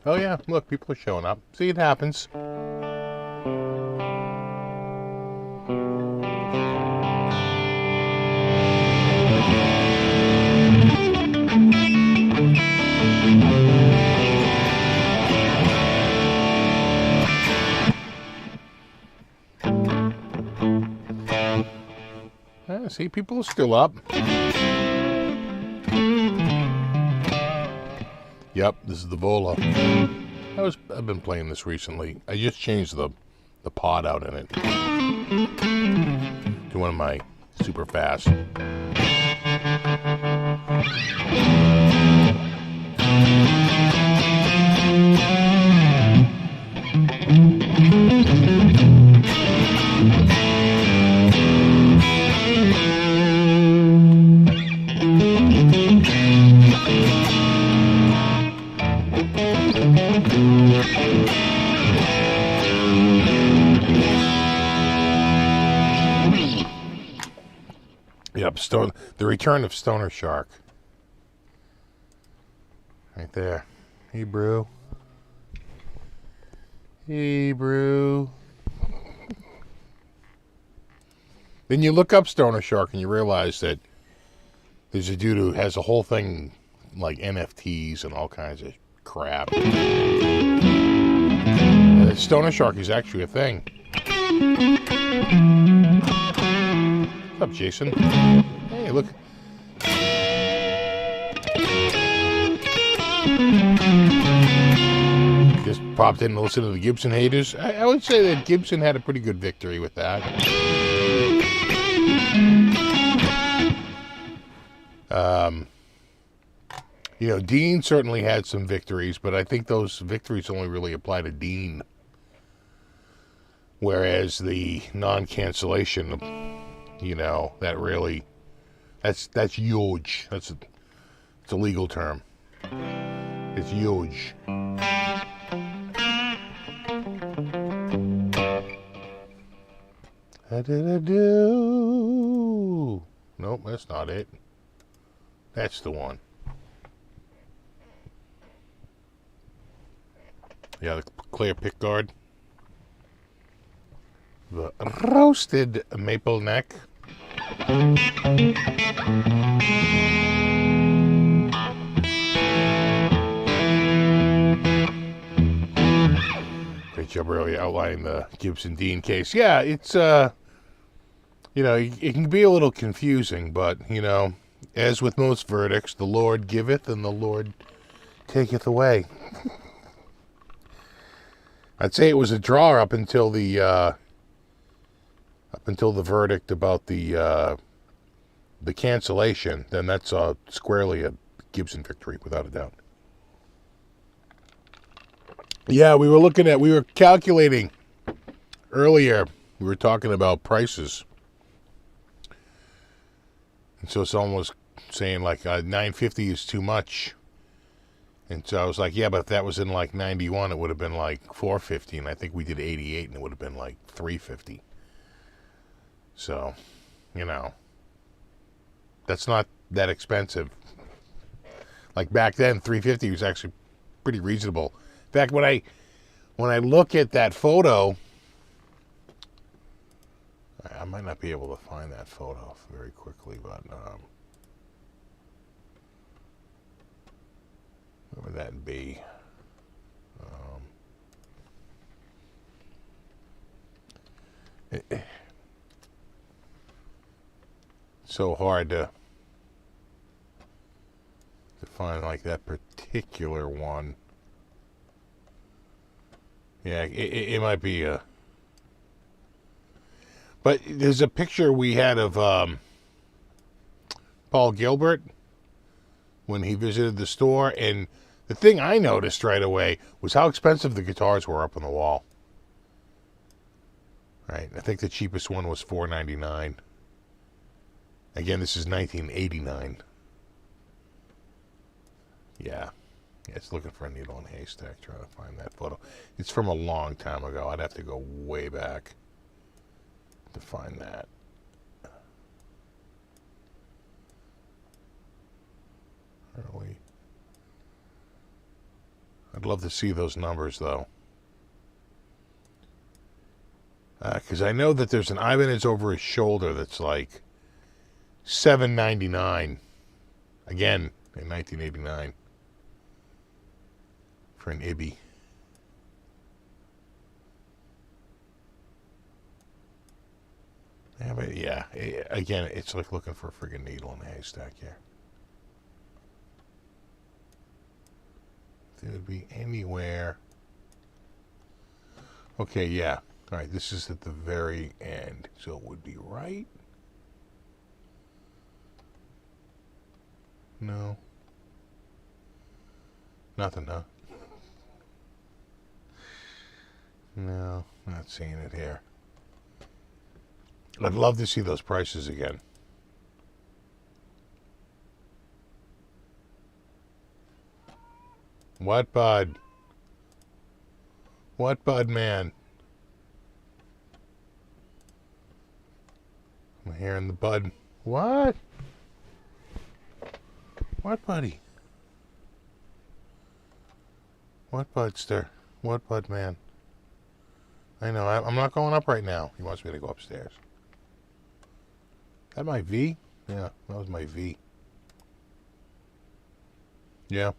Oh yeah, look, people are showing up. See, it happens. See, people are still up. Yep, this is the Vola. I've been playing this recently. I just changed the pod out in it to one of my super fast. Yep, the return of Stoner Shark. Right there. Hey, Brew. Hey, Brew. Then you look up Stoner Shark and you realize that there's a dude who has a whole thing like NFTs and all kinds of crap. Stoner Shark is actually a thing. What's up, Jason? Hey, look. Just popped in to listen to the Gibson haters. I would say that Gibson had a pretty good victory with that. Dean certainly had some victories, but I think those victories only really apply to Dean. Whereas the non-cancellation, that's huge. It's a legal term. It's huge. Nope, that's not it. That's the one. Yeah, the Claire Pickguard. The roasted maple neck. Great job really outlining the Gibson Dean case. Yeah, it's, it can be a little confusing, but, as with most verdicts, the Lord giveth and the Lord taketh away. I'd say it was a draw up until the verdict about the cancellation. Then that's squarely a Gibson victory, without a doubt. Yeah, we were calculating earlier. We were talking about prices, and so someone was saying like $950 is too much. And so I was like, yeah, but if that was in like 91, it would have been like $450, and I think we did 88, and it would have been like $350. So, that's not that expensive. Like back then, $350 was actually pretty reasonable. In fact, when I look at that photo, I might not be able to find that photo very quickly, but what would that be? So hard to find like that particular one. Yeah, it might be a. But there's a picture we had of Paul Gilbert when he visited the store, and the thing I noticed right away was how expensive the guitars were up on the wall. Right, I think the cheapest one was $4.99. Again, this is 1989. Yeah, it's looking for a needle in a haystack trying to find that photo. It's from a long time ago. I'd have to go way back to find that. Early. I'd love to see those numbers, though. Because I know that there's an Ibanez over his shoulder that's like $799. Again, in 1989. For an Ibby. Yeah, but yeah, again, it's like looking for a friggin' needle in a haystack here. It would be anywhere. Okay, yeah. All right, this is at the very end, so it would be right. No. Nothing, huh? No, not seeing it here. I'd love to see those prices again. What, bud? What, bud, man? I'm hearing the bud. What? What, buddy? What, budster? What, bud, man? I know, I'm not going up right now. He wants me to go upstairs. That my V? Yeah, that was my V. Yeah.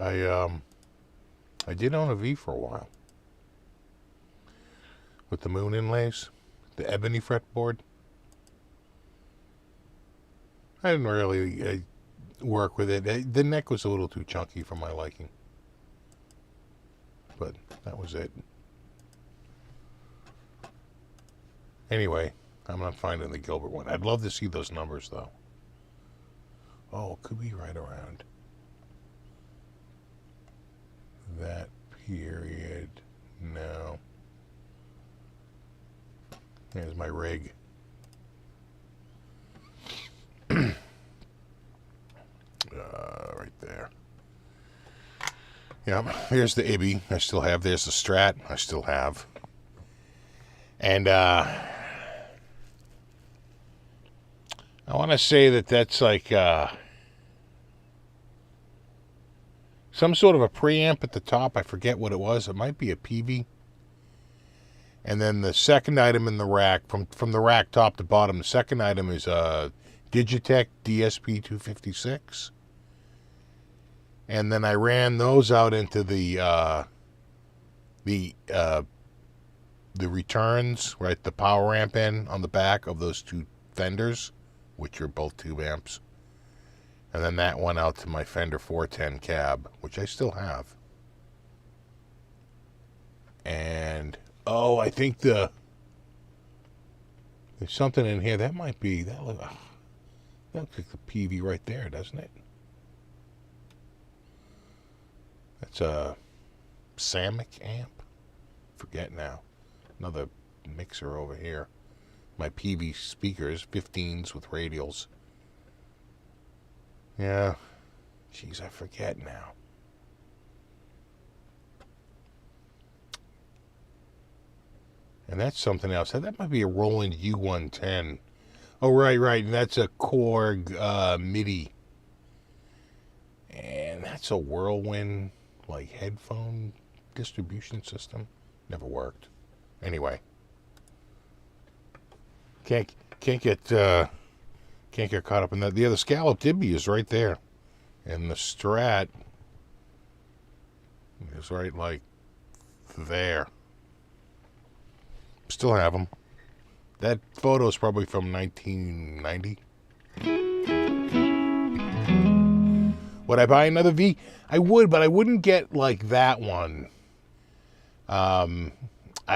I did own a V for a while. With the moon inlays. The ebony fretboard. I didn't really work with it. The neck was a little too chunky for my liking. But that was it. Anyway, I'm not finding the Gilbert one. I'd love to see those numbers, though. Oh, it could be right around that period. No. There's my rig. Right there. Yeah, here's the Ibby I still have. There's the Strat I still have. And I want to say that that's like some sort of a preamp at the top. I forget what it was. It might be a PV. And then the second item in the rack, from the rack top to bottom, the second item is a Digitech DSP-256. And then I ran those out into the returns, right? The power amp in on the back of those two Fenders, which are both tube amps. And then that went out to my Fender 410 cab, which I still have. And oh, I think there's something in here that might be that looks like the PV right there, doesn't it? That's a Samick amp. Forget now. Another mixer over here. My PV speakers, 15s with radials. Yeah. Jeez, I forget now. And that's something else. That might be a Roland U110. Oh, right. And that's a Korg MIDI. And that's a Whirlwind, like, headphone distribution system. Never worked. Anyway. Can't get caught up in that. The other scalloped Ibby is right there. And the Strat is right, like, there. Still have them. That photo is probably from 1990. Would I buy another V? I would, but I wouldn't get like that one. I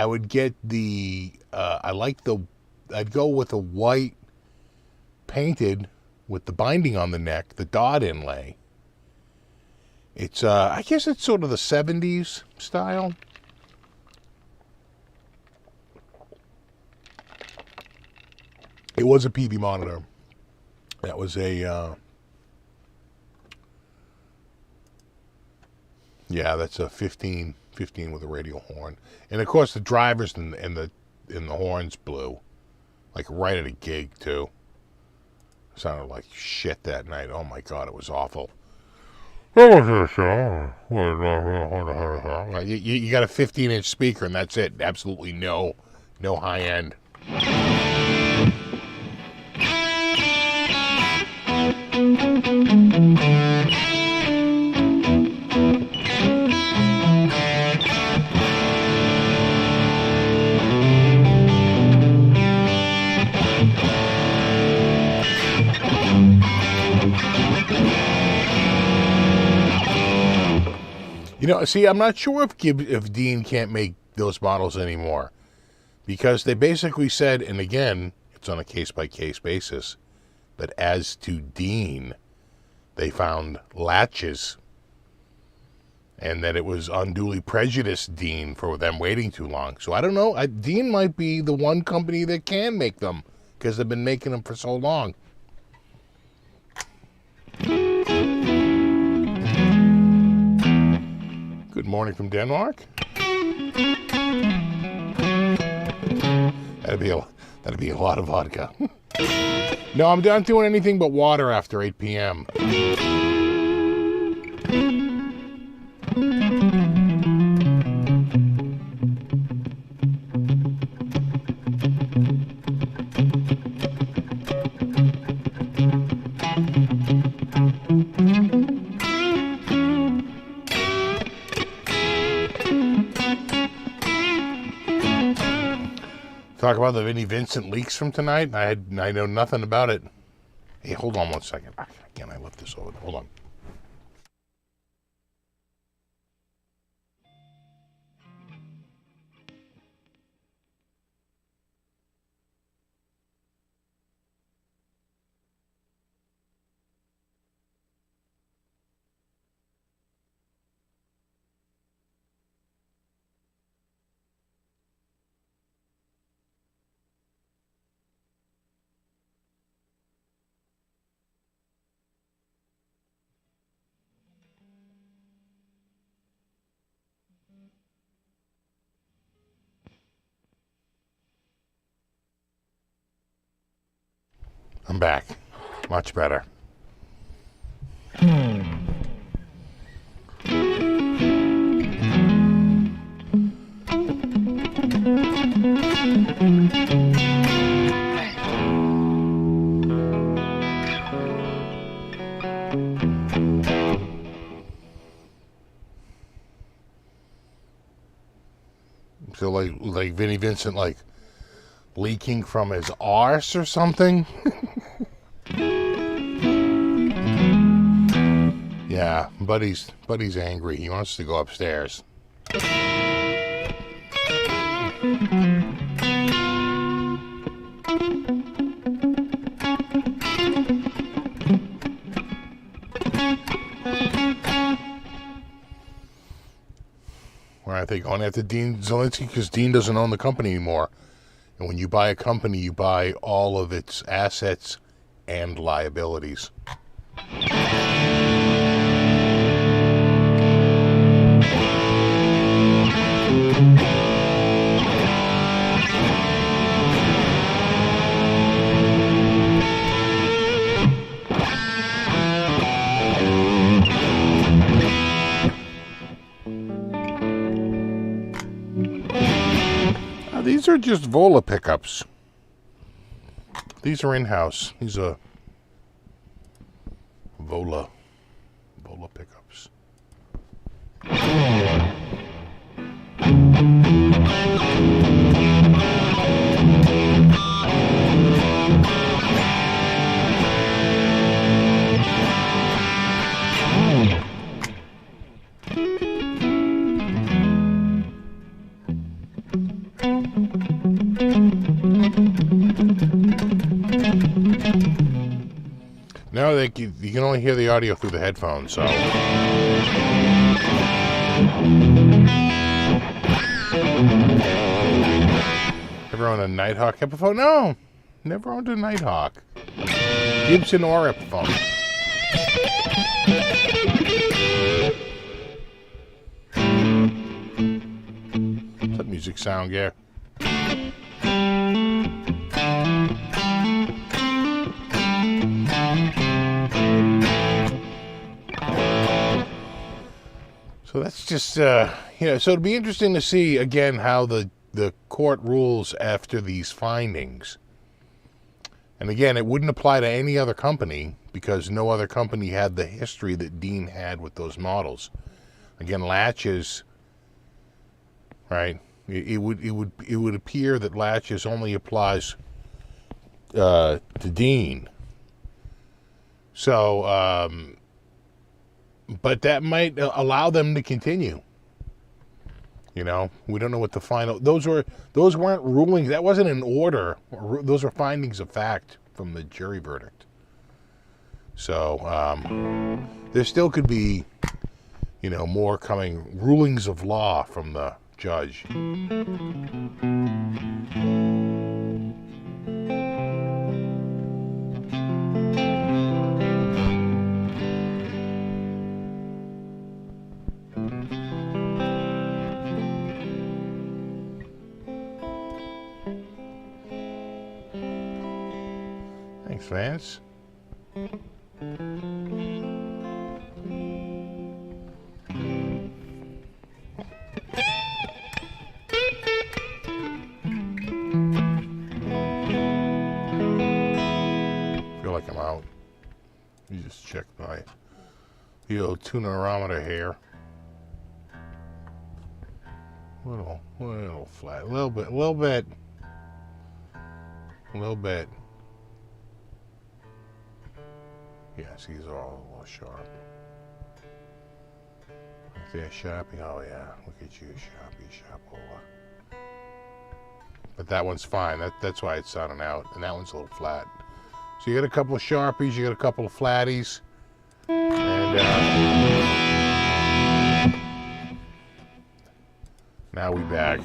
would get the. I'd go with a white painted with the binding on the neck, the dot inlay. It's I guess it's sort of the 70s style. It was a PV monitor. That was a, yeah, that's a 15 with a radial horn. And of course the drivers and the horns blew. Like right at a gig too. Sounded like shit that night. Oh my God, it was awful. You got a 15-inch speaker, and that's it. Absolutely no high end. See, I'm not sure if Dean can't make those models anymore, because they basically said, and again, it's on a case-by-case basis, that as to Dean, they found latches, and that it was unduly prejudiced Dean for them waiting too long. So I don't know. Dean might be the one company that can make them, because they've been making them for so long. Good morning from Denmark. That'd be a lot of vodka. No, I'm not doing anything but water after 8 p.m. Talk about the Vinnie Vincent leaks from tonight. I know nothing about it. Hey, hold on one second. Again, I left this over. Hold on. I'm back. Much better. So like Vinnie Vincent leaking from his arse or something? Yeah, Buddy's angry. He wants to go upstairs. Where I think going after Dean Zielinski because Dean doesn't own the company anymore. And when you buy a company, you buy all of its assets and liabilities. These are just Vola pickups. These are in-house. These are Vola pickups. No, you can only hear the audio through the headphones, so. Ever owned a Nighthawk Epiphone? No, never owned a Nighthawk. Gibson or Epiphone. What's that music sound, Gare? So that's just, so it'd be interesting to see, again, how the court rules after these findings. And again, it wouldn't apply to any other company because no other company had the history that Dean had with those models. Again, Latches, right? It would appear that Latches only applies to Dean. So, but that might allow them to continue. We don't know what the final. Those weren't rulings. That wasn't an order. Those are findings of fact from the jury verdict. So there still could be, more coming rulings of law from the judge. Thanks, Vance. Feel like I'm out. You just check my tunerometer here. Little flat, a little bit. Yes, these are all a little sharp. Right there, Sharpie. Oh yeah, look at you, Sharpie. But that one's fine. That's why it's sounding out, and that one's a little flat. So you got a couple of Sharpies, you got a couple of flatties, and now we back.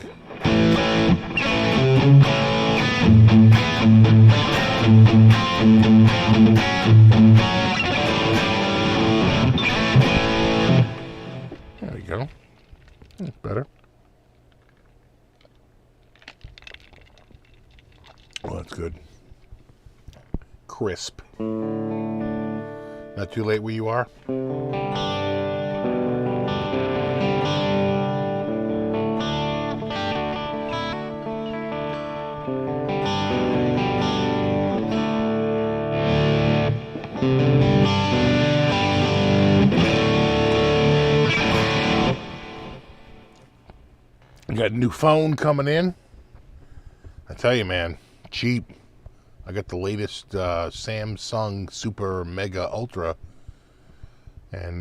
There we go. That's better. Well, that's good. Crisp. Not too late where you are? Got a new phone coming in. I tell you, man, cheap. I got the latest Samsung Super Mega Ultra, and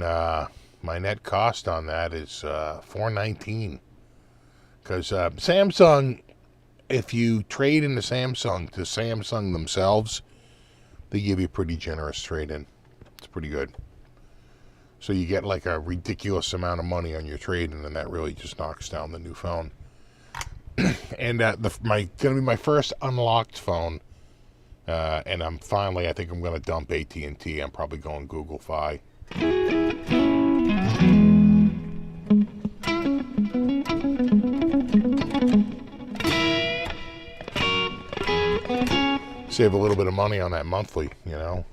my net cost on that is $419. Because Samsung, if you trade into Samsung to Samsung themselves, they give you a pretty generous trade-in. It's pretty good. So you get like a ridiculous amount of money on your trade-in, and that really just knocks down the new phone. And gonna be my first unlocked phone. And I think I'm going to dump AT&T. I'm probably going Google Fi. Save a little bit of money on that monthly, But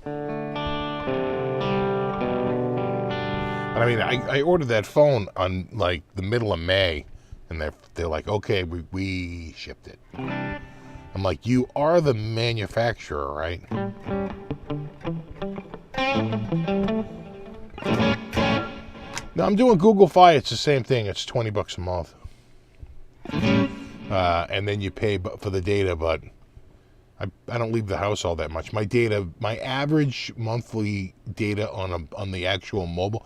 I mean, I ordered that phone on like the middle of May, and they're like, okay, we shipped it. I'm like, you are the manufacturer, right? No, I'm doing Google Fi. It's the same thing. It's $20 a month. And then you pay for the data, but I don't leave the house all that much. My average monthly data on the actual mobile,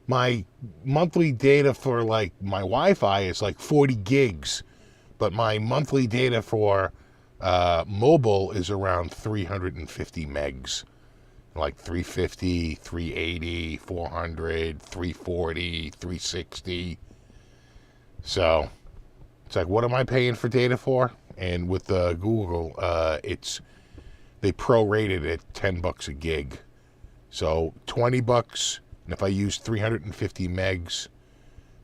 my monthly data for like my Wi-Fi is like 40 gigs, but my monthly data for mobile is around 350 megs, like 350, 380, 400, 340, 360. So it's like, what am I paying for data for? And with Google, they prorated it $10 a gig. So $20, and if I use 350 megs,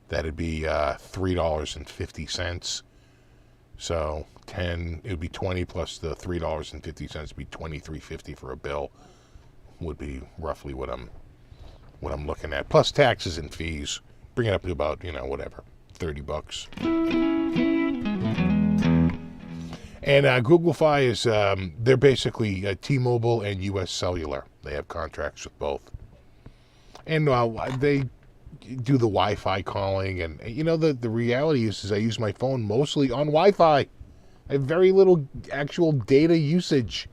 that'd be $3.50. So it would be 20 plus the $3.50 would be $23.50 for a bill. Would be roughly what I'm looking at, plus taxes and fees. bring it up to about, whatever, $30. And Google Fi is, they're basically T-Mobile and U.S. Cellular. They have contracts with both. And they do the Wi-Fi calling. And, the reality is I use my phone mostly on Wi-Fi. I have very little actual data usage.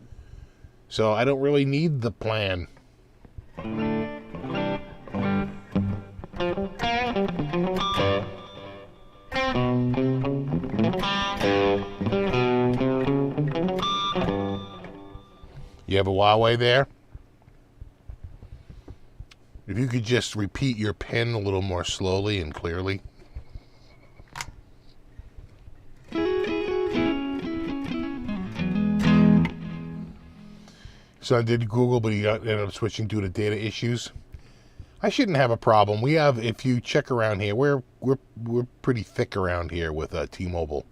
So I don't really need the plan. You have a Huawei there? If you could just repeat your PIN a little more slowly and clearly. So I did Google, but he ended up switching due to data issues. I shouldn't have a problem. We have, if you check around here, we're pretty thick around here with T-Mobile.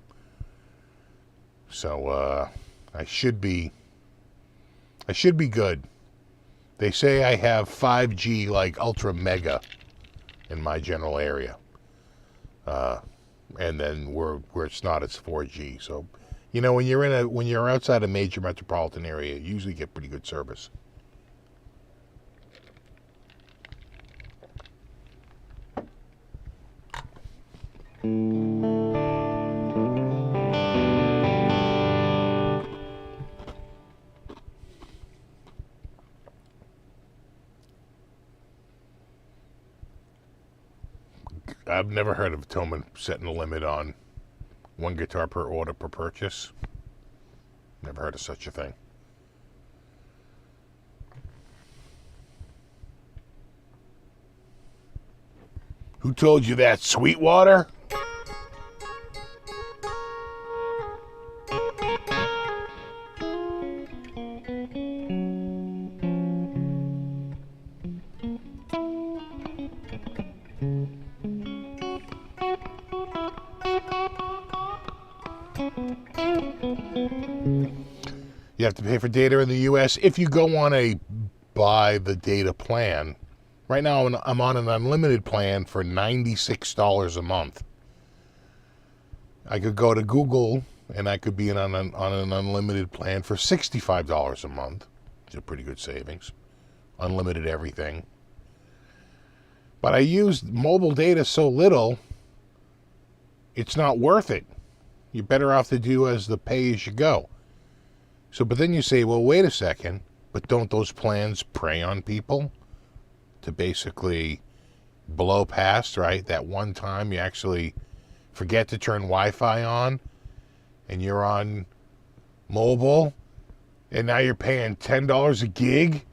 So I should be good. They say I have 5G like ultra mega in my general area. And then where it's not, it's 4G. So, when you're outside a major metropolitan area, you usually get pretty good service. I've never heard of Thomann setting a limit on one guitar per order per purchase. Never heard of such a thing. Who told you that, Sweetwater? You have to pay for data in the U.S. If you go on a buy the data plan. Right now, I'm on an unlimited plan for $96 a month. I could go to Google and I could be on an unlimited plan for $65 a month. It's a pretty good savings. Unlimited everything. But I used mobile data so little, it's not worth it. You're better off to do as the pay-as-you-go. So, but then you say, well, wait a second, but don't those plans prey on people to basically blow past, right? That one time you actually forget to turn Wi-Fi on and you're on mobile and now you're paying $10 a gig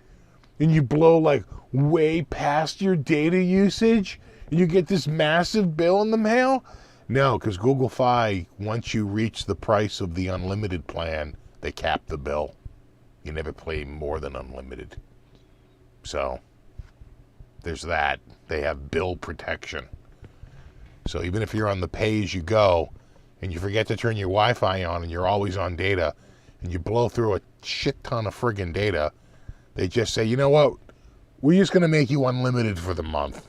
and you blow like way past your data usage and you get this massive bill in the mail? No, because Google Fi, once you reach the price of the unlimited plan, they cap the bill. You never pay more than unlimited. So there's that. They have bill protection. So even if you're on the pay-as-you-go and you forget to turn your Wi-Fi on and you're always on data and you blow through a shit ton of friggin' data, they just say, you know what? We're just going to make you unlimited for the month.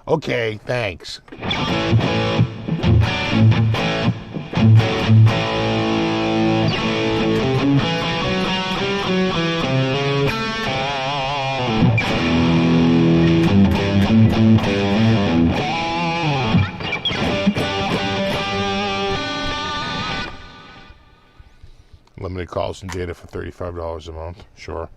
Okay, thanks. Limited calls and data for $35 a month. Sure.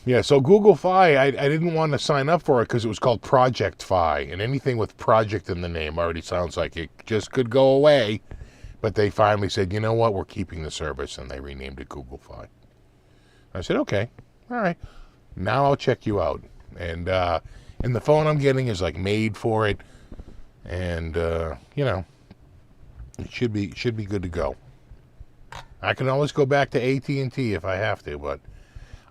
Yeah. So Google Fi, I didn't want to sign up for it because it was called Project Fi, and anything with project in the name already sounds like it just could go away. But they finally said, you know what, we're keeping the service, and they renamed it Google Fi. I said, okay, all right. Now I'll check you out. And the phone I'm getting is like made for it, and It should be good to go. I can always go back to AT&T if I have to, but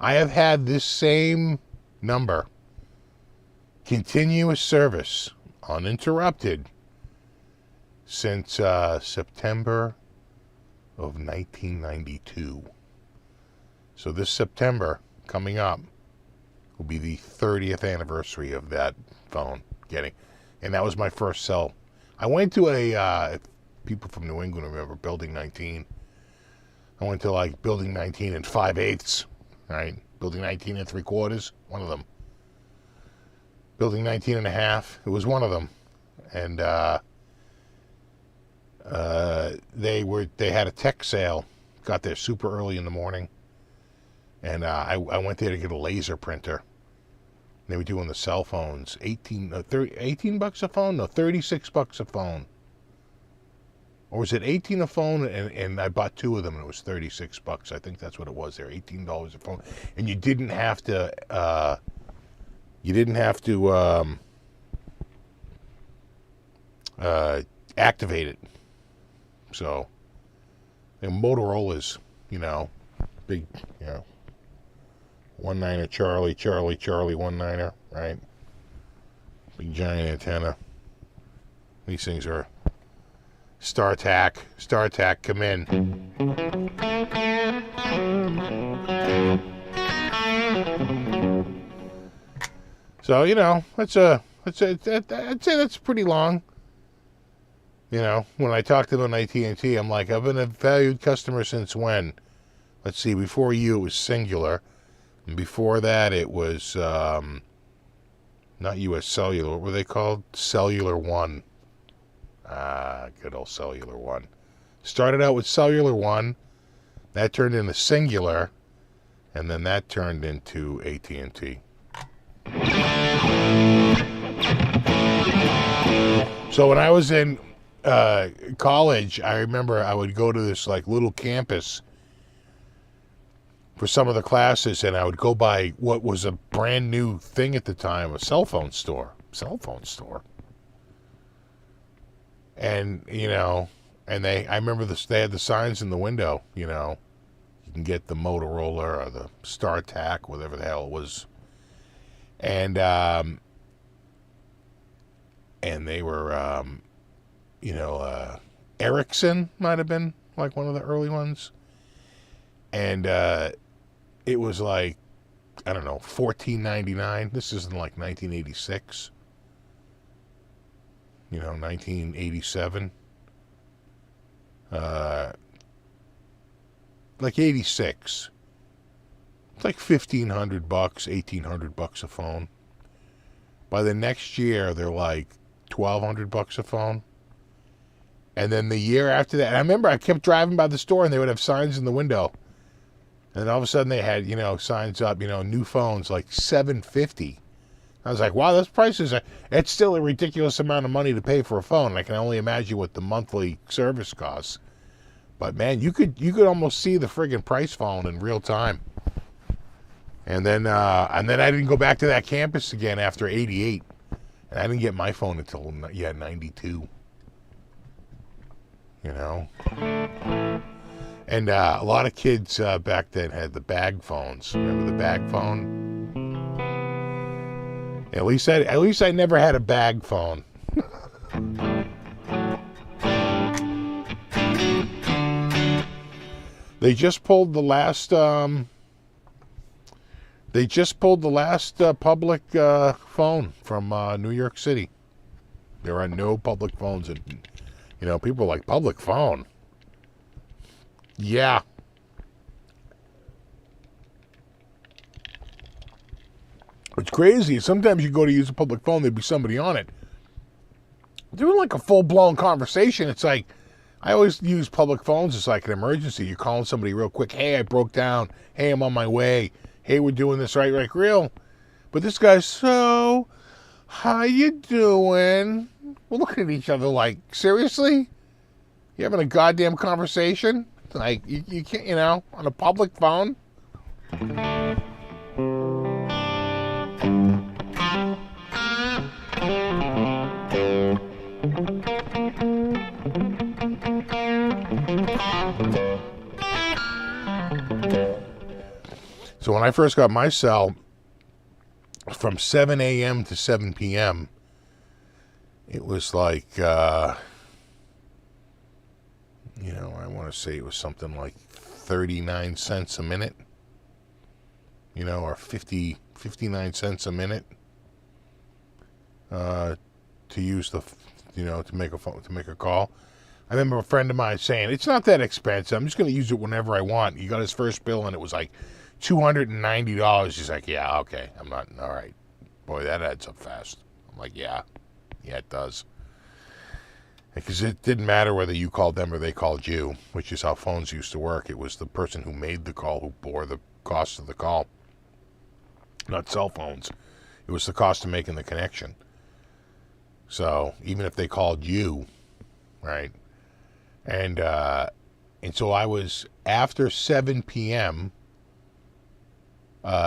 I have had this same number, continuous service, uninterrupted, since September of 1992. So this September coming up will be the 30th anniversary of that phone getting, and that was my first cell. I went to a people from New England remember Building 19. I went to like Building 19 and 5/8, right? Building 19 and 3/4, one of them. Building 19 and a half, it was one of them. And they had a tech sale. Got there super early in the morning. And I went there to get a laser printer. They were doing the cell phones. 18 bucks a phone? No, $36 a phone. Or was it 18 a phone? And I bought two of them and it was $36. I think that's what it was there. $18 a phone. And you didn't have to activate it. So, and Motorola's, big, 19er Charlie 19er, right? Big giant antenna. These things are StarTAC, come in. So, I'd say that's pretty long. When I talked to them on AT&T, I'm like, I've been a valued customer since when? Let's see, before you it was Singular. And before that it was, not US Cellular, what were they called? Cellular One. Good old Cellular One. Started out with Cellular One, that turned into Singular, and then that turned into AT&T. So when I was in college, I remember I would go to this like little campus for some of the classes, and I would go by what was a brand new thing at the time, a cell phone store. And, I remember they had the signs in the window, you can get the Motorola or the StarTAC, whatever the hell it was. And they were, Ericsson might have been like one of the early ones. And it was like, I don't know, $14.99. This isn't like 1986. 1987. Like 86. It's like $1,500, $1,800 a phone. By the next year, they're like $1,200 a phone. And then the year after that, and I remember I kept driving by the store and they would have signs in the window. And then all of a sudden they had, signs up, new phones like $750. I was like, wow, those prices it's still a ridiculous amount of money to pay for a phone. I can only imagine what the monthly service costs. But man, you could almost see the friggin' price falling in real time. And then I didn't go back to that campus again after 88. And I didn't get my phone until 92. And a lot of kids back then had the bag phones. Remember the bag phone? At least I never had a bag phone. They just pulled the last. Public phone from New York City. There are no public phones, and people are like, public phone. Yeah. It's crazy. Sometimes you go to use a public phone, there'd be somebody on it doing like a full-blown conversation. It's like, I always use public phones as like an emergency. You're calling somebody real quick. Hey, I broke down. Hey, I'm on my way. Hey, we're doing this right, real. But this guy's, so, how you doing? We're looking at each other like, seriously? You having a goddamn conversation? Like, you can't, on a public phone? So when I first got my cell, from 7 a.m. to 7 p.m., it was like, I want to say it was something like 39 cents a minute, or 59 cents a minute to use to make a call. I remember a friend of mine saying, it's not that expensive. I'm just going to use it whenever I want. He got his first bill and it was like $290. He's like, yeah, okay. I'm not, all right. Boy, that adds up fast. I'm like, yeah, it does. Because it didn't matter whether you called them or they called you, which is how phones used to work. It was the person who made the call who bore the cost of the call, not cell phones. It was the cost of making the connection. So even if they called you, right? And so I was, after 7 p.m.,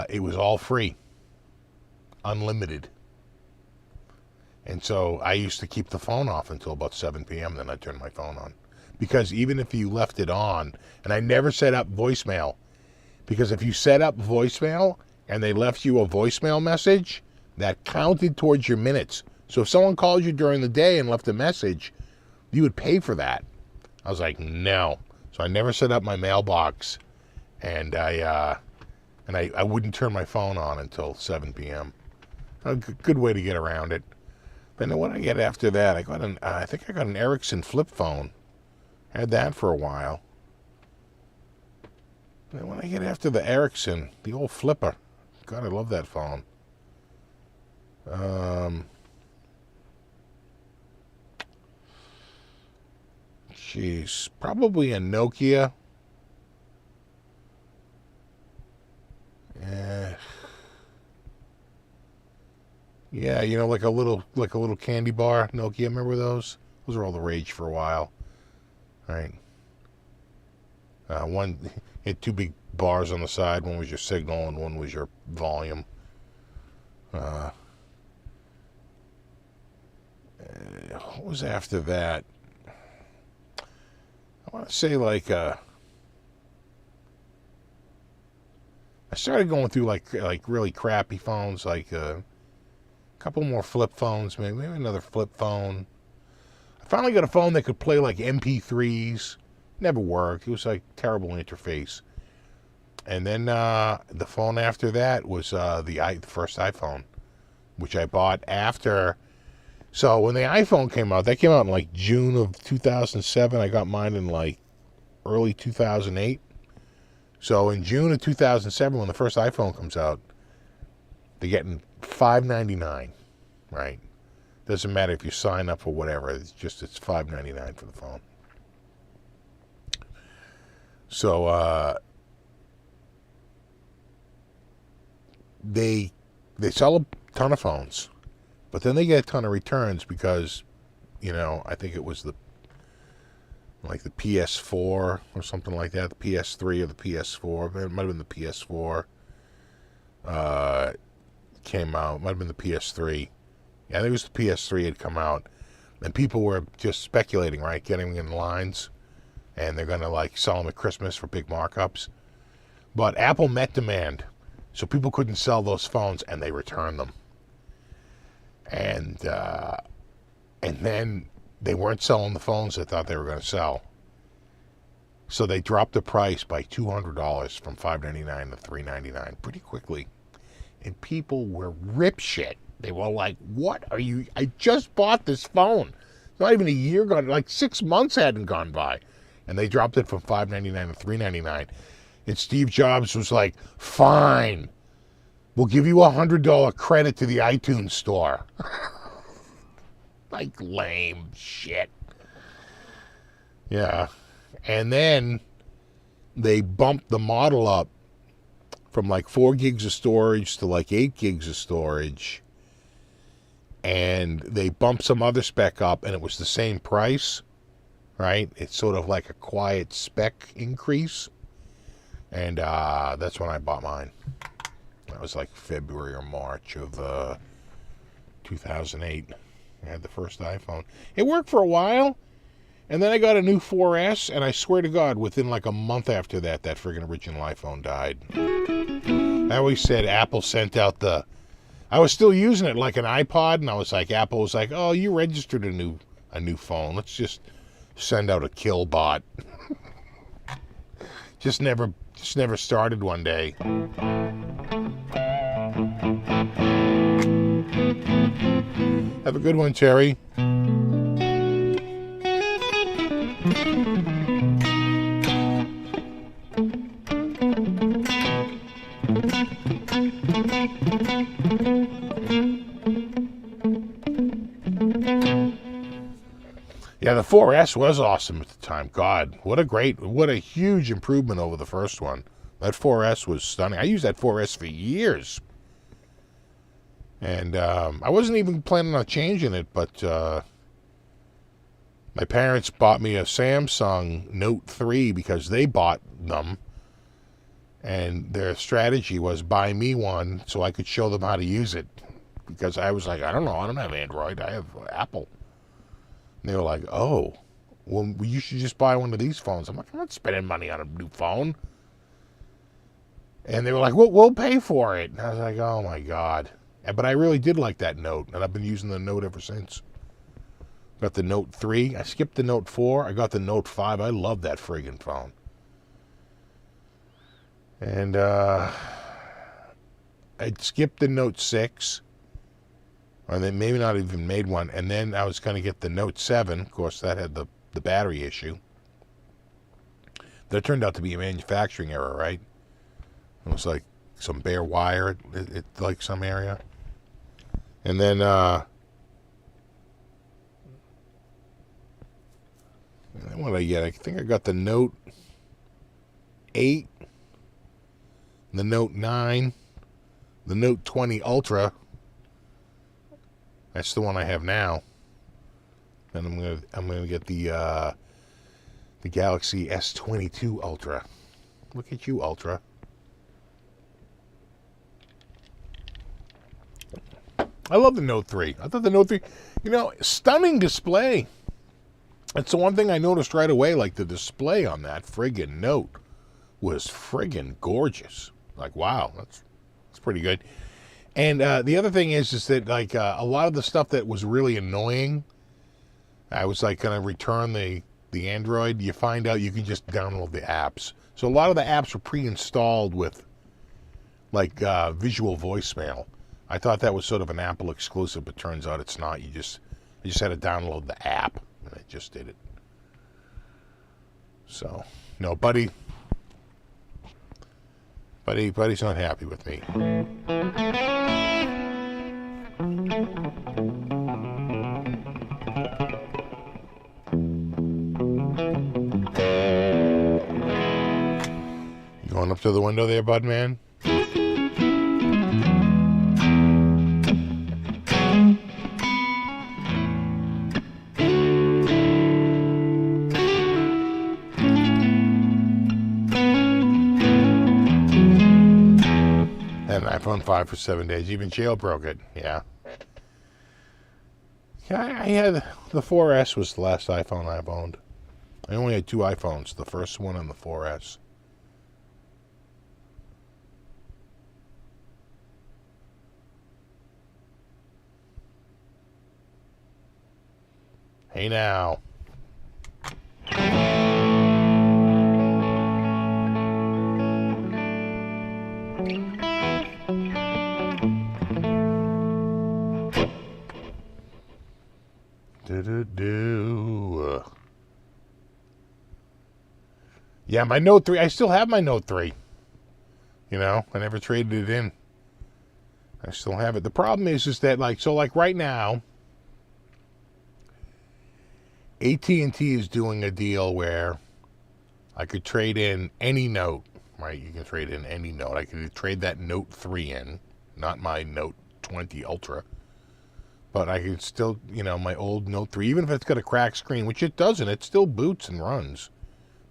it was all free, unlimited. And so I used to keep the phone off until about 7 p.m., then I'd turn my phone on. Because even if you left it on, and I never set up voicemail, because if you set up voicemail and they left you a voicemail message, that counted towards your minutes. So if someone called you during the day and left a message, you would pay for that. I was like, no. So I never set up my mailbox, and I wouldn't turn my phone on until 7 p.m. A good way to get around it. Then what did I get after that? I think I got an Ericsson flip phone. Had that for a while. Then what did I get after the Ericsson? The old flipper. God, I love that phone. Jeez, probably a Nokia. Yeah, like a little candy bar Nokia. Remember those? Those were all the rage for a while, right? One had two big bars on the side. One was your signal, and one was your volume. What was after that? I want to say I started going through like really crappy phones, like a couple more flip phones, maybe another flip phone. I finally got a phone that could play like MP3s. Never worked. It was like terrible interface. And then the phone after that was the first iPhone, which I bought after. So when the iPhone came out, that came out in like June of 2007. I got mine in like early 2008. So in June of 2007, when the first iPhone comes out, they're getting $5.99, right? Doesn't matter if you sign up or whatever. It's $5.99 for the phone. So they sell a ton of phones. But then they get a ton of returns because, I think it was the PS4 or something like that, the PS3 or the PS4. It might have been the PS4 came out. It might have been the PS3. Yeah, I think it was the PS3 had come out. And people were just speculating, right? Getting in lines. And they're going to sell them at Christmas for big markups. But Apple met demand. So people couldn't sell those phones and they returned them. And then they weren't selling the phones they thought they were going to sell. So they dropped the price by $200 from $5.99 to $3.99 pretty quickly. And people were ripshit. They were like, what are you? I just bought this phone. Not even a year gone, like 6 months hadn't gone by. And they dropped it from $5.99 to $3.99. And Steve Jobs was like, fine. We'll give you $100 credit to the iTunes store. Like lame shit. Yeah. And then they bumped the model up from 4 gigs of storage to 8 gigs of storage. And they bumped some other spec up and it was the same price, right? It's sort of like a quiet spec increase. And that's when I bought mine. That was February or March of 2008. I had the first iPhone. It worked for a while. And then I got a new 4S, and I swear to God, within like a month after that, that friggin' original iPhone died. I always said Apple sent out the... I was still using it like an iPod, and I was like, Apple was like, oh, you registered a new phone. Let's just send out a kill bot. just never started one day. Have a good one, Terry. Yeah, the 4S was awesome at the time. God, what a huge improvement over the first one. That 4S was stunning. I used that 4S for years. And I wasn't even planning on changing it, but my parents bought me a Samsung Note 3 because they bought them. And their strategy was buy me one so I could show them how to use it. Because I was like, I don't know, I don't have Android, I have Apple. And they were like, oh, well, you should just buy one of these phones. I'm like, I'm not spending money on a new phone. And they were like, well, we'll pay for it. And I was like, oh, my God. But I really did like that Note, and I've been using the Note ever since. Got the Note 3. I skipped the Note 4. I got the Note 5. I love that friggin' phone. And I skipped the Note 6. Or they maybe not even made one. And then I was going to get the Note 7. Of course, that had the battery issue. That turned out to be a manufacturing error, right? It was like some bare wire at like some area. And then what did I get? I think I got the Note 8, the Note 9, the Note 20 Ultra. That's the one I have now. And I'm gonna get the Galaxy S22 Ultra. Look at you, Ultra. I love the Note 3. I thought the Note 3, stunning display. That's the one thing I noticed right away. Like the display on that friggin' Note was friggin' gorgeous. Like, wow, that's pretty good. And the other thing is that like a lot of the stuff that was really annoying, I was like going to return the Android. You find out you can just download the apps. So a lot of the apps were pre-installed with like visual voicemail. I thought that was sort of an Apple exclusive, but turns out it's not. I just had to download the app, and I just did it. So, no, Buddy's not happy with me. You going up to the window there, Bud man? Had an iPhone 5 for 7 days. Even jailbroke it. Yeah. Yeah, I had the 4S was the last iPhone I've owned. I only had 2 iPhones, the first one and the 4S. Hey now. Yeah, my Note 3, I still have my Note 3. I never traded it in. I still have it. The problem is that like right now, AT&T is doing a deal where I could trade in any Note, right? You can trade in any Note. I could trade that Note 3 in, not my Note 20 Ultra. But I could still, my old Note 3, even if it's got a cracked screen, which it doesn't, it still boots and runs.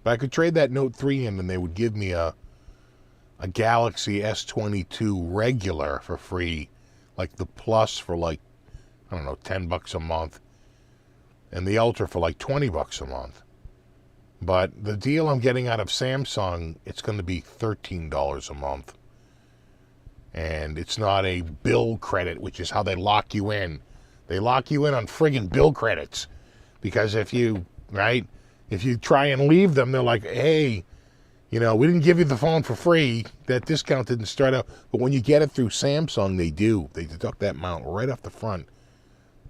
But I could trade that Note 3 in, and they would give me a Galaxy S22 regular for free, like the Plus for like, I don't know, $10 a month. and the Ultra for like $20 a month. But the deal I'm getting out of Samsung, it's going to be $13 a month. And it's not a bill credit, which is how they lock you in. They lock you in on friggin' bill credits. Because if you try and leave them, they're like, hey, we didn't give you the phone for free. That discount didn't start out. But when you get it through Samsung, they do. They deduct that amount right off the front.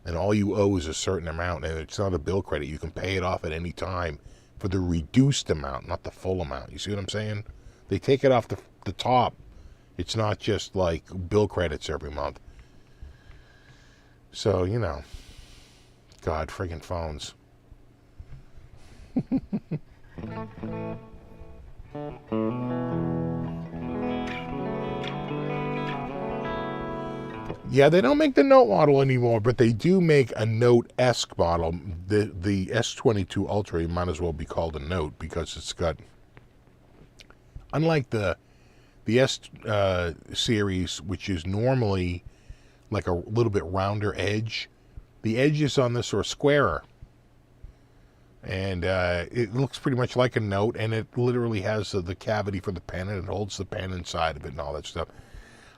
And all you owe is a certain amount. And it's not a bill credit. You can pay it off at any time for the reduced amount, not the full amount. You see what I'm saying? They take it off the top. It's not just like bill credits every month. So, God, friggin' phones. Yeah, they don't make the Note model anymore, but they do make a Note-esque model. The S22 Ultra might as well be called a Note because it's got, unlike the S series, which is normally like a little bit rounder edge, the edges on this are squarer. And it looks pretty much like a Note, and it literally has the cavity for the pen, and it holds the pen inside of it and all that stuff.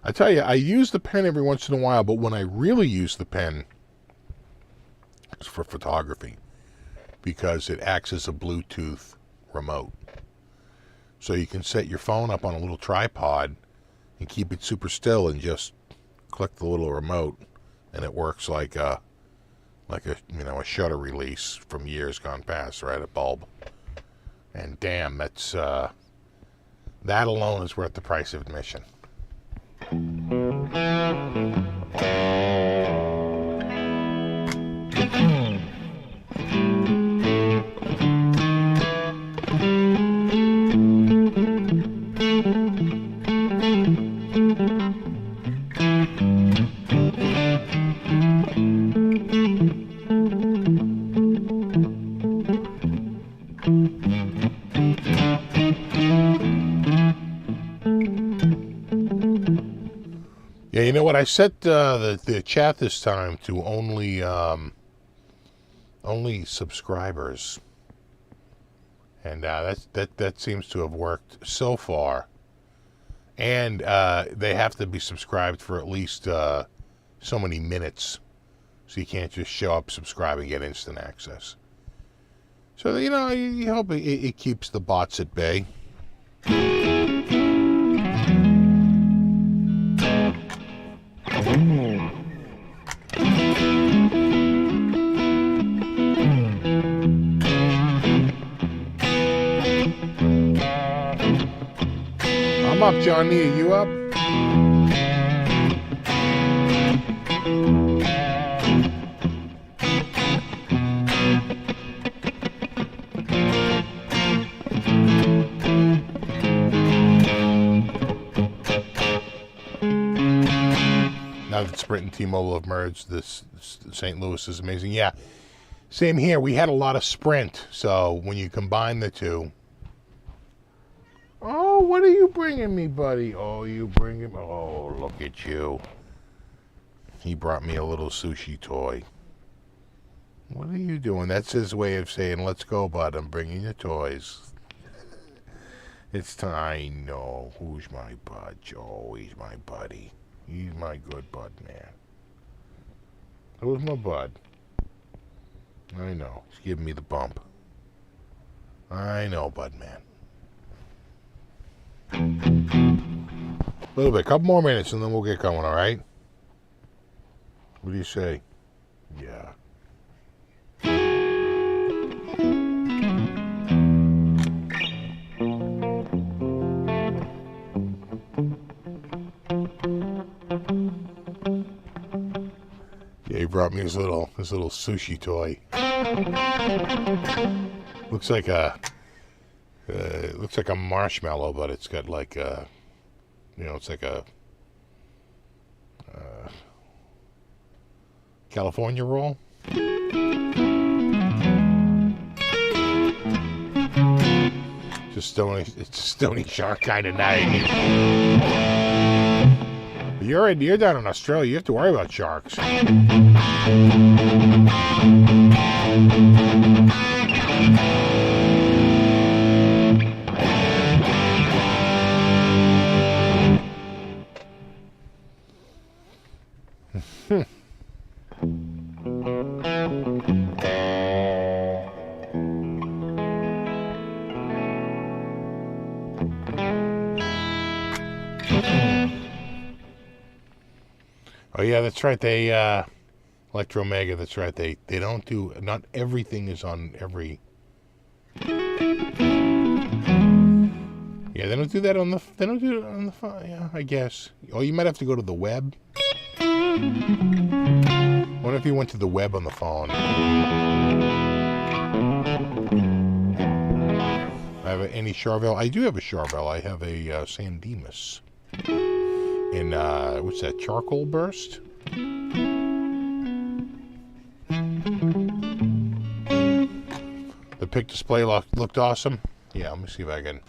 I tell you, I use the pen every once in a while, but when I really use the pen, it's for photography, because it acts as a Bluetooth remote. So you can set your phone up on a little tripod and keep it super still and just click the little remote, and it works like a shutter release from years gone past, right? A bulb. And damn, that's that alone is worth the price of admission. Yeah, you know what? I set the chat this time to only subscribers, and that seems to have worked so far. And they have to be subscribed for at least so many minutes, so you can't just show up, subscribe, and get instant access. So you hope it keeps the bots at bay. I'm up, Johnny. Are you up? Now that Sprint and T-Mobile have merged, this St. Louis is amazing. Yeah, same here. We had a lot of Sprint, so when you combine the two. Oh, what are you bringing me, buddy? Oh, you bring him. Oh, look at you. He brought me a little sushi toy. What are you doing? That's his way of saying, let's go, bud. I'm bringing you toys. It's time. I know. Who's my bud? Oh, he's my buddy. He's my good bud, man. Who's my bud? I know. He's giving me the bump. I know, bud, man. A little bit. A couple more minutes, and then we'll get going, all right? What do you say? Yeah. Yeah, he brought me his little sushi toy. Looks like a marshmallow, but it's got like a, it's like a California roll. It's a Stony Shark kind of night. You're down in Australia. You have to worry about sharks. Oh yeah, that's right. They Electromega. That's right. They don't do. Not everything is on every. Yeah, they don't do that on the. They don't do it on the phone. Yeah, I guess. Oh, you might have to go to the web. What if you went to the web on the phone? I have any Charvel. I do have a Charvel. I have a San Dimas. In what's that? Charcoal burst. The pick display looked awesome. Yeah, let me see if I can.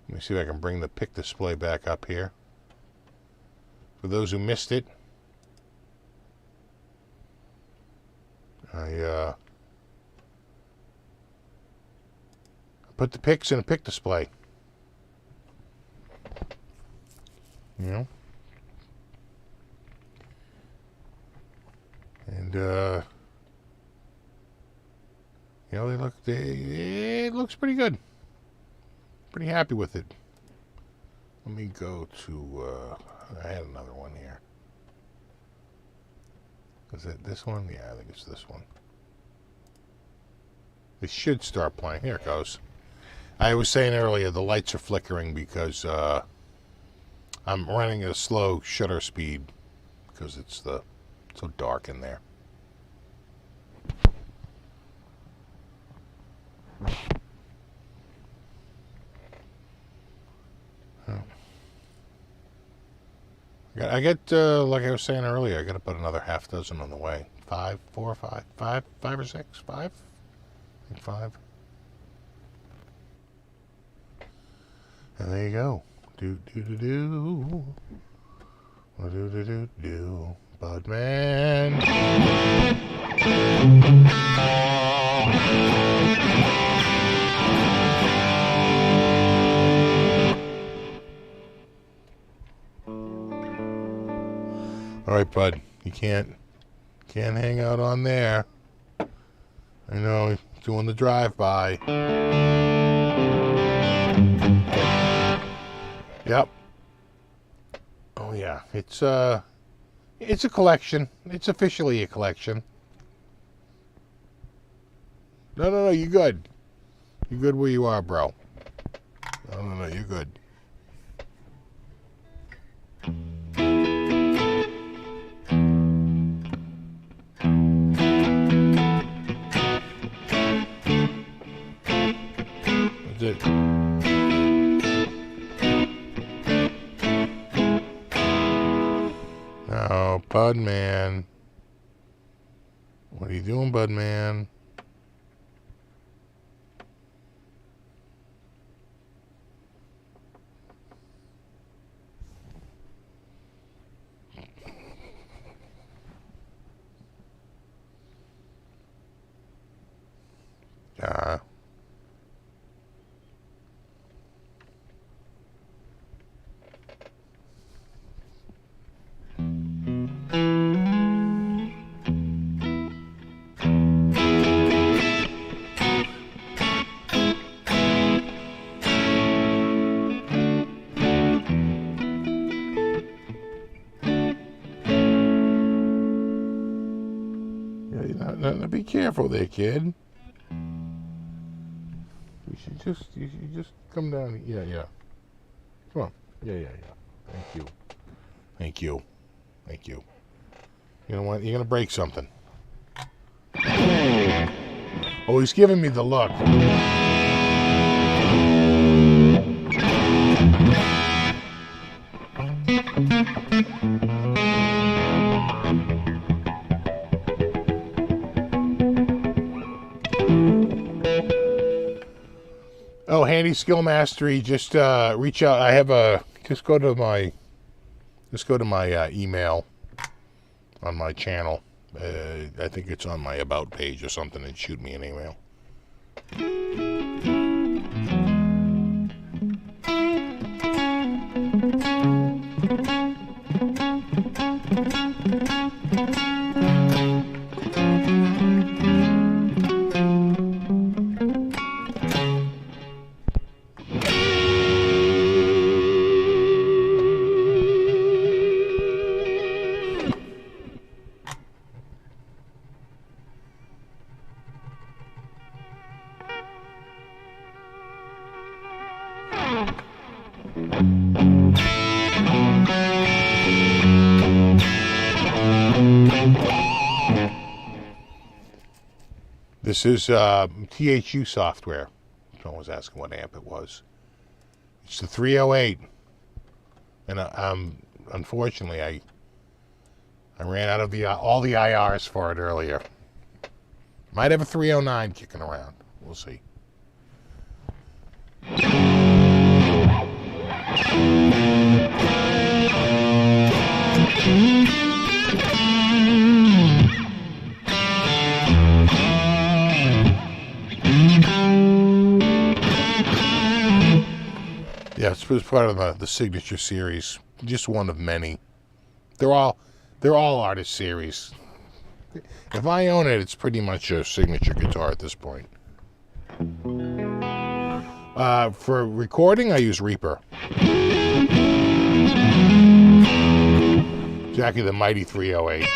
Let me see if I can bring the pick display back up here. For those who missed it, I put the picks in a pick display. You know, and you know, it looks pretty good. Pretty happy with it. Let me go to I had another one here. Is it this one? Yeah, I think it's this one. It should start playing. Here it goes. I was saying earlier the lights are flickering because I'm running at a slow shutter speed because it's so dark in there. I get like I was saying earlier, I got about another half dozen on the way. 5 or 6. 5? I think 5. And there you go. Do Budman. All right, bud. You can't hang out on there. I know, doing the drive-by. Yep. Oh yeah, it's a collection. It's officially a collection. No, you're good. You're good where you are, bro. No, you're good. That's it. Oh, Budman. What are you doing, Budman? Be careful there, kid. You should just come down. Yeah. Come on. Yeah. Thank you. You know what? You're gonna break something. Oh, he's giving me the look. Oh, Handy Skill Mastery, just reach out. I have just go to my email on my channel, I think it's on my About page or something, and shoot me an email. This is THU software. Someone was asking what amp it was. It's the 308, and unfortunately I ran out of all the IRs for it earlier. Might have a 309 kicking around. We'll see. Yeah, it's part of the Signature series. Just one of many. They're all artist series. If I own it, it's pretty much a signature guitar at this point. For recording, I use Reaper. Exactly the mighty 308.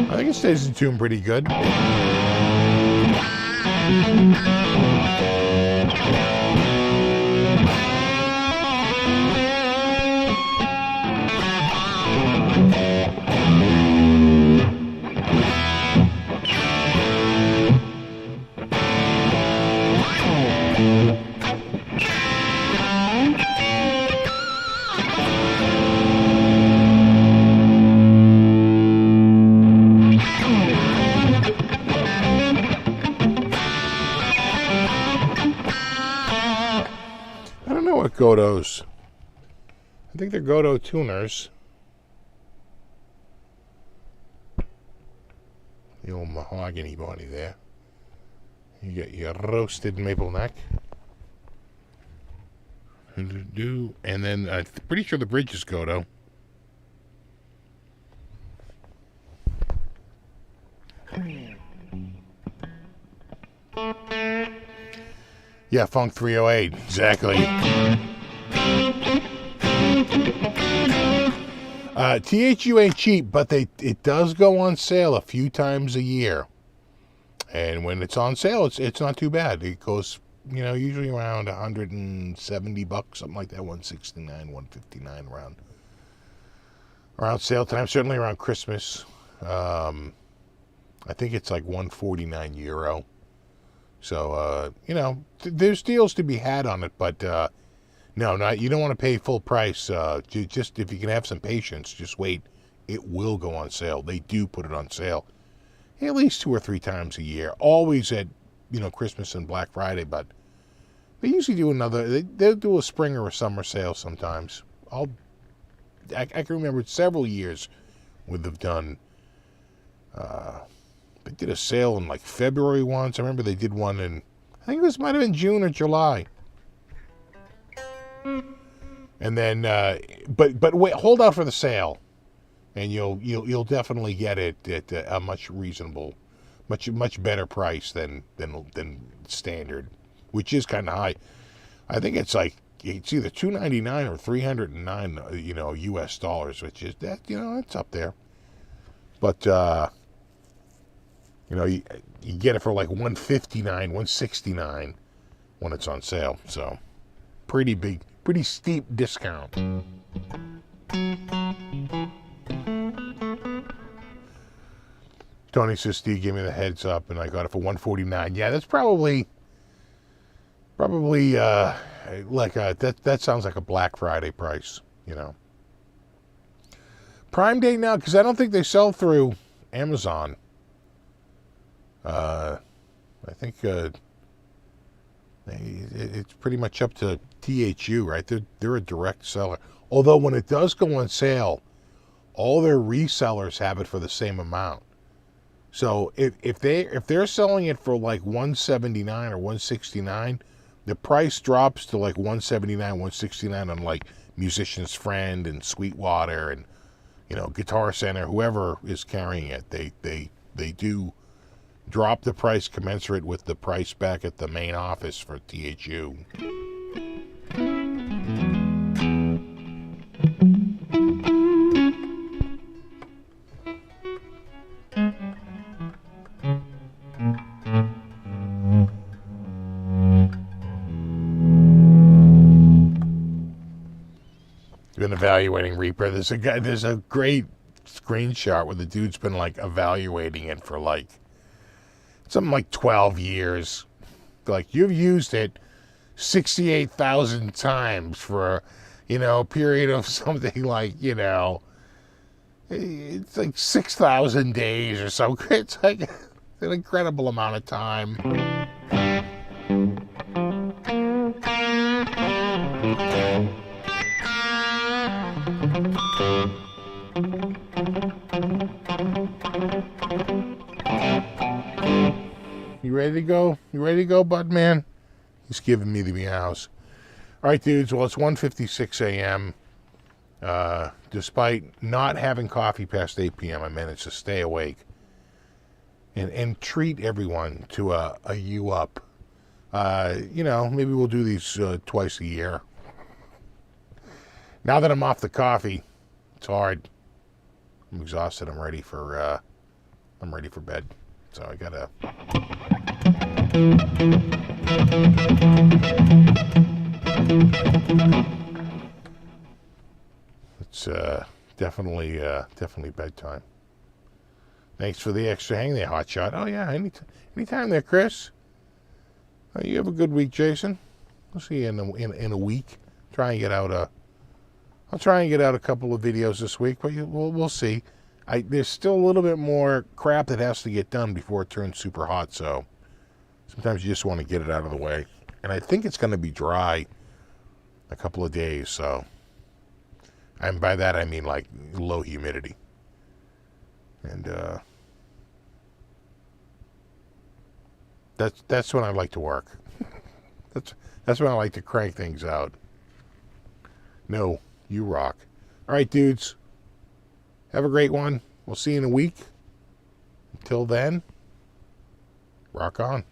I think it stays in tune pretty good. Godos. I think they're Godo tuners. The old mahogany body there. You get your roasted maple neck. And then I'm pretty sure the bridge is Godo. Yeah, Funk 308, exactly. THU ain't cheap, but it does go on sale a few times a year. And when it's on sale, it's not too bad. It goes, usually around $170, something like that, $169, $159 around sale time. Certainly around Christmas. I think it's like €149. So, there's deals to be had on it, but no, you don't want to pay full price. Just if you can have some patience, just wait. It will go on sale. They do put it on sale at least 2 or 3 times a year. Always at, Christmas and Black Friday, but they usually do they'll do a spring or a summer sale sometimes. I can remember several years where they've done, they did a sale in like February once. I remember they did one in, I think this might have been June or July. And then, but wait, hold out for the sale, and you'll definitely get it at a much better price than standard, which is kind of high. I think it's either $299 or $309, US dollars, which is that it's up there. But you get it for like $159, $169 when it's on sale. So pretty steep discount. Tony says, Steve gave me the heads up and I got it for $149. Yeah, that's probably like that sounds like a Black Friday price, Prime Day now, because I don't think they sell through Amazon. I think It's pretty much up to THU, right? They're a direct seller. Although when it does go on sale, all their resellers have it for the same amount. So if they're selling it for like 179 or 169, the price drops to like 179, 169 on like Musician's Friend and Sweetwater and Guitar Center, whoever is carrying it. They do drop the price commensurate with the price back at the main office for THU. Been evaluating Reaper. There's a great screenshot where the dude's been like evaluating it for like something like 12 years. Like, you've used it 68,000 times for a period of something like it's like 6,000 days or so. It's like an incredible amount of time. You ready to go? You ready to go, bud man? He's giving me the meows. All right, dudes. Well, it's 1:56 a.m. Despite not having coffee past 8 p.m., I managed to stay awake and treat everyone to a U up. Maybe we'll do these twice a year. Now that I'm off the coffee, it's hard. I'm exhausted. I'm ready for bed. So I gotta. It's definitely bedtime. Thanks for the extra hang there, Hotshot. Oh yeah, anytime there, Chris. You have a good week, Jason. We'll see you in a week. I'll try and get out a couple of videos this week, but we'll see. There's still a little bit more crap that has to get done before it turns super hot, so sometimes you just want to get it out of the way. And I think it's going to be dry a couple of days, so. And by that I mean like low humidity. And that's when I like to work. That's when I like to crank things out. No, you rock. All right, dudes. Have a great one. We'll see you in a week. Until then, rock on.